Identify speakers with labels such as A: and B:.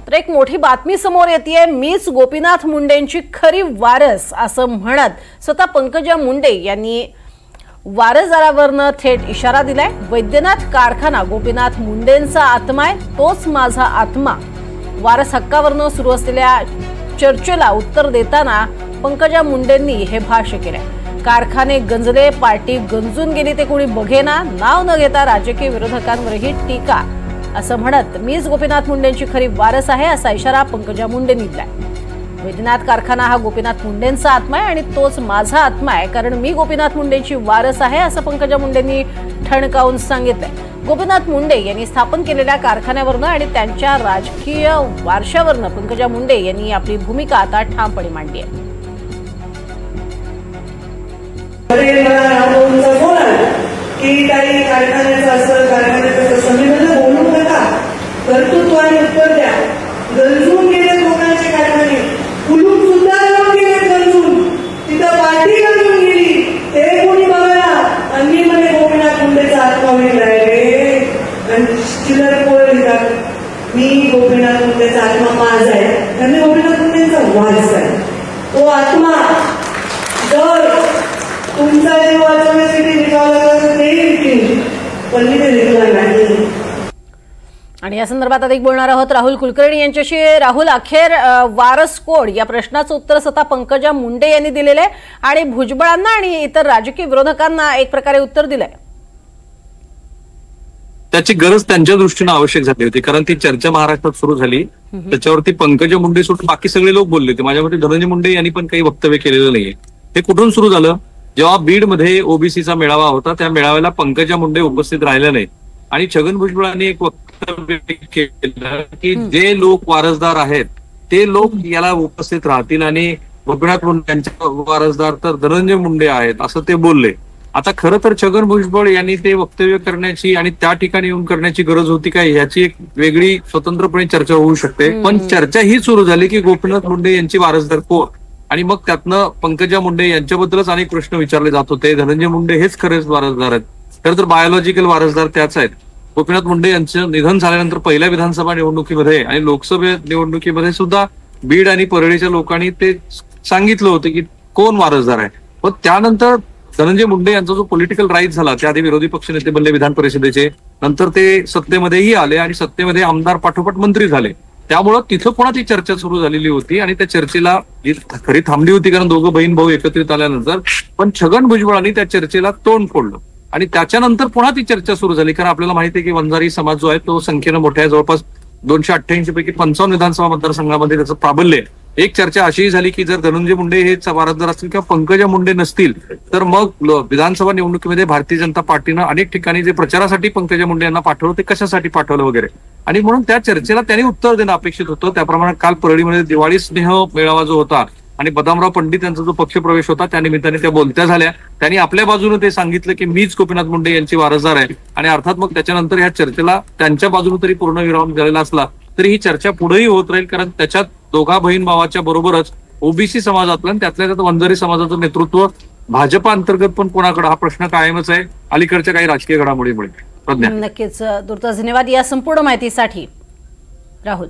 A: तर एक मोठी बातमी समोर येतेय। मीच गोपीनाथ मुंडेंची खरी वारस असं म्हणत स्वतः पंकजा मुंडे यांनी वारसदारावरनं थेट इशारा दिलाय। वैद्यनाथ कारखाना गोपीनाथ मुंडेंचा आत्मा आहे, तोच माझा आत्मा। वारस हक्कावरनं सुरू असलेल्या चर्चेला उत्तर देताना पंकजा मुंडेंनी हे भाष्य केलंय। कारखाने गंजले, पार्टी गंजून गेली ते कोणी बघेना, नाव न घेता राजकीय विरोधकांवरही टीका असं म्हणत मीच गोपीनाथ मुंडेंची खरी वारस आहे असा इशारा पंकजा मुंडेंनी दिलाय। वैद्यनाथ कारखाना हा गोपीनाथ मुंडेंचा आत्मा आहे आणि तोच माझा आत्मा आहे, कारण मी गोपीनाथ मुंडेंची वारस आहे असं पंकजा मुंडेंनी ठणकावून सांगितलंय। गोपीनाथ मुंडे यांनी स्थापन केलेल्या कारखान्यावरनं आणि त्यांच्या राजकीय वारशावरनं पंकजा मुंडे यांनी आपली भूमिका आता ठामपणे मांडली आहे।
B: की काही कारखान्याचं असं कारखान्याचं तसं मी म्हणलं बोलू नका, कर्तृत्वाने उत्तर द्या। गंजून गेले कोकणाचे कारखाने, कुलूप सुद्धा लावून गेले गंजून, तिथं पार्टी गंजून गेली, ते कोणी बघायला आणि मी म्हणे गोपीनाथ मुंडेचा आत्मा वेगळा आहे आणि चिल्लर पोळ लिहितात मी गोपीनाथ मुंडेचा आत्मा माझा आहे, त्यांनी गोपीनाथ मुंडेचा वारस आहे। तो आत्मा जर तुमचा जीव वाचवण्यासाठी निघाला तर ते विकेल, पण मी ते निघणार नाही।
A: आणि या संदर्भात अधिक बोलणार आहोत राहुल कुलकर्णी यांच्याशी। राहुल, अखेर वारस कोण या प्रश्नाचं उत्तर स्वतः पंकजा मुंडे यांनी दिलेलं आहे आणि भुजबळांना आणि इतर राजकीय विरोधकांना एक प्रकारे उत्तर दिलंय।
C: त्याची गरज त्यांच्या दृष्टीने आवश्यक झाली होती, कारण ती चर्चा महाराष्ट्रात सुरू झाली, त्याच्यावरती पंकजा मुंडे सोडून बाकी सगळे लोक बोलले होते। माझ्या मते धनंजय मुंडे यांनी पण काही वक्तव्य केलेलं नाहीये। हे कुठून सुरू झालं? जेव्हा बीडमध्ये ओबीसीचा मेळावा होता, त्या मेळाव्याला पंकजा मुंडे उपस्थित राहिल्या नाहीत आणि छगन भुजबळांनी एक वक्तव्य केलं की जे लोक वारसदार आहेत ते लोक याला उपस्थित राहतील आणि गोपीनाथ मुंडे यांचे वारसदार तर धनंजय मुंडे आहेत असं ते बोलले। आता खरं तर छगन भुजबळ यांनी ते वक्तव्य करण्याची आणि त्या ठिकाणी येऊन करण्याची गरज होती काय ह्याची एक वेगळी स्वतंत्रपणे चर्चा होऊ शकते, पण चर्चा ही सुरू झाली की गोपीनाथ मुंडे यांची वारसदार कोण, आणि मग त्यातनं पंकजा मुंडे यांच्याबद्दलच अनेक प्रश्न विचारले जात होते। धनंजय मुंडे हेच खरेच वारसदार आहेत, खरं तर बायोलॉजिकल वारसदार त्याच आहेत। गोपीनाथ मुंडे यांचं निधन झाल्यानंतर पहिल्या विधानसभा निवडणुकीमध्ये आणि लोकसभा निवडणुकीमध्ये सुद्धा बीड आणि परळीच्या लोकांनी ते सांगितलं होतं की कोण वारसदार आहे। पण त्यानंतर धनंजय मुंडे यांचा जो पॉलिटिकल राईज झाला, त्या आधी विरोधी पक्षनेते बनले विधान परिषदेचे, नंतर ते सत्तेमध्येही आले आणि सत्तेमध्ये आमदार पाठोपाठ मंत्री झाले, त्यामुळं तिथं पुन्हा ती चर्चा सुरू झालेली होती आणि त्या चर्चेला खरी थांबली होती कारण दोघं बहीण भाऊ एकत्रित आल्यानंतर, पण छगन भुजबळांनी त्या चर्चेला तोंड फोडलं आणि त्याच्यानंतर पुन्हा ती चर्चा सुरू झाली। कारण आपल्याला माहिती आहे की वंजारी समाज जो आहे तो संख्येनं मोठ्या आहे, जवळपास 288 पैकी 55 विधानसभा मतदारसंघामध्ये त्याचं प्राबल्य आहे। एक चर्चा अशीही झाली की जर धनंजय मुंडे हे वारसदार असतील किंवा पंकजा मुंडे नसतील तर मग विधानसभा निवडणुकीमध्ये भारतीय जनता पार्टीनं अनेक ठिकाणी जे प्रचारासाठी पंकजा मुंडे यांना पाठवलं ते कशासाठी पाठवलं वगैरे, आणि म्हणून त्या चर्चेला त्यांनी उत्तर देणं अपेक्षित होतं। त्याप्रमाणे काल परळीमध्ये दिवाळी स्नेह मेळावा जो होता आणि बदामराव पंडित यांचा जो पक्षप्रवेश होता त्या निमित्ताने त्या बोलत्या झाल्या। त्यांनी आपल्या बाजूने ते सांगितलं की मीच गोपीनाथ मुंडे यांची वारसदार आहे आणि अर्थात मग त्याच्यानंतर ह्या चर्चेला त्यांच्या बाजूने तरी पूर्ण विराम झालेला असला तरी ही चर्चा पुढेही होत राहील, कारण त्याच्यात दोघा बहीण भावाच्या बरोबरच ओबीसी समाजातलं आणि त्यातल्या त्यात वंजारी समाजाचं नेतृत्व भाजपा अंतर्गत पण कोणाकडे हा प्रश्न कायमच आहे अलीकडच्या काही राजकीय घडामोडीमुळे।
A: नक्कीच, तुर्तास धन्यवाद या संपूर्ण माहितीसाठी राहुल।